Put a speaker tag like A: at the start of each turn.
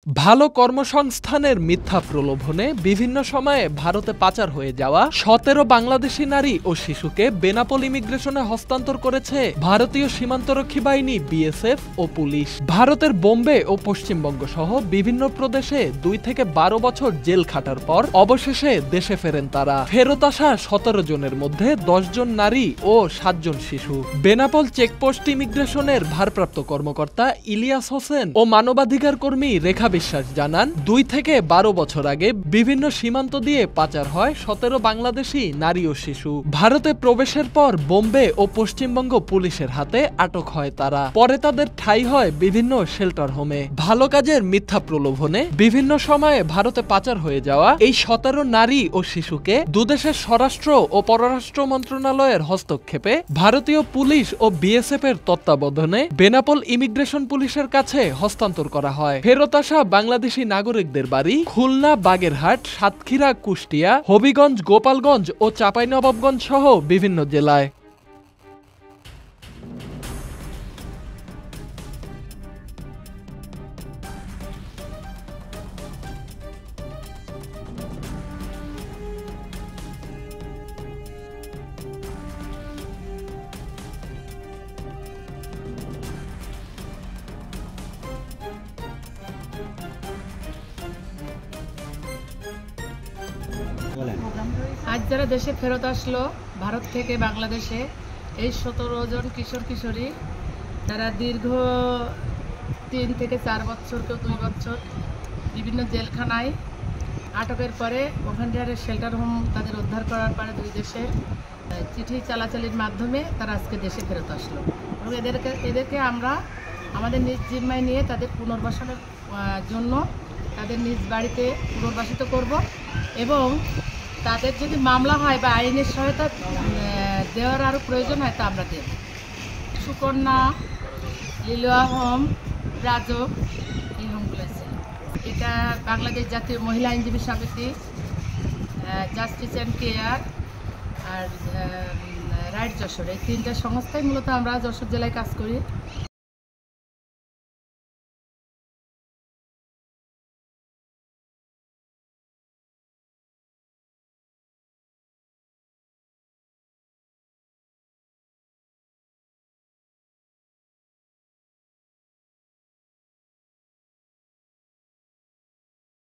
A: ভালো কর্মসংস্থানের মিথ্যা প্রলোভনে বিভিন্ন সময়ে ভারতে পাচার হয়ে যাওয়া ১৭ বাংলাদেশি নারী ও শিশুকে বেনাপোল ইমিগ্রেশনে হস্তান্তর করেছে ভারতীয় সীমান্তরক্ষী বাহিনী বিএসএফ ও পুলিশ। ভারতের বোম্বে ও পশ্চিমবঙ্গ সহ বিভিন্ন প্রদেশে ২ থেকে ১২ বছর জেল খাটার পর অবশেষে দেশে ফেরেন তারা। ফেরত আসা ১৭ জনের মধ্যে ১০ জন নারী ও ৭ জন শিশু। বেনাপোল চেকপোস্ট ইমিগ্রেশনের ভারপ্রাপ্ত কর্মকর্তা ইলিয়াস হোসেন ও মানবাধিকার কর্মী রেখা বিশ্বাস জানান, ২ থেকে ১২ বছর আগে বিভিন্ন সীমান্ত দিয়ে পাচার হয় ১৭ বাংলাদেশি নারী ও শিশু। ভারতে প্রবেশের পর বোম্বে ও পশ্চিমবঙ্গ পুলিশের হাতে আটক হয় তারা। পরে তাদের ঠাঁই হয় বিভিন্ন শেল্টার হোমে। ভালো কাজের মিথ্যা প্রলোভনে বিভিন্ন সময়ে ভারতে পাচার হয়ে যাওয়া এই ১৭ নারী ও শিশুকে দুদেশের স্বরাষ্ট্র ও পররাষ্ট্র মন্ত্রণালয়ের হস্তক্ষেপে ভারতীয় পুলিশ ও বিএসএফ এর তত্ত্বাবধানে বেনাপোল ইমিগ্রেশন পুলিশের কাছে হস্তান্তর করা হয়। ফেরত আসা বাংলাদেশি নাগরিকদের বাড়ি খুলনা, বাগেরহাট, সাতক্ষীরা, কুষ্টিয়া, হবিগঞ্জ, গোপালগঞ্জ ও চাঁপাইনবাবগঞ্জ সহ বিভিন্ন জেলায়।
B: আজ যারা দেশে ফেরত আসলো ভারত থেকে বাংলাদেশে, এই ১৭ জন কিশোর কিশোরী, তারা দীর্ঘ ৩ থেকে ৪ বছর, কেউ ২ বছর বিভিন্ন জেলখানায় আটকের পরে ওখানকার শেল্টার হোম তাদের উদ্ধার করার পরে ২ দেশের চিঠি চালাচালির মাধ্যমে তারা আজকে দেশে ফেরত আসলো এবং এদেরকে আমরা আমাদের নিজ জিম্মায় নিয়ে তাদের পুনর্বাসনের জন্য তাদের নিজ বাড়িতে পুনর্বাসিত করব এবং তাদের যদি মামলা হয় বা আইনের সহায়তা দেওয়ার আরও প্রয়োজন হয় তা আমরা দেব। সুকন্যা, লিলুয়া হোম, রাজক, এই হোমগুলো আছে। এটা বাংলাদেশ জাতীয় মহিলা আইনজীবী সমিতি, জাস্টিস অ্যান্ড কেয়ার আর রাইট যশোর, এই ৩টা সংস্থায় মূলত আমরা যশোর জেলায় কাজ করি।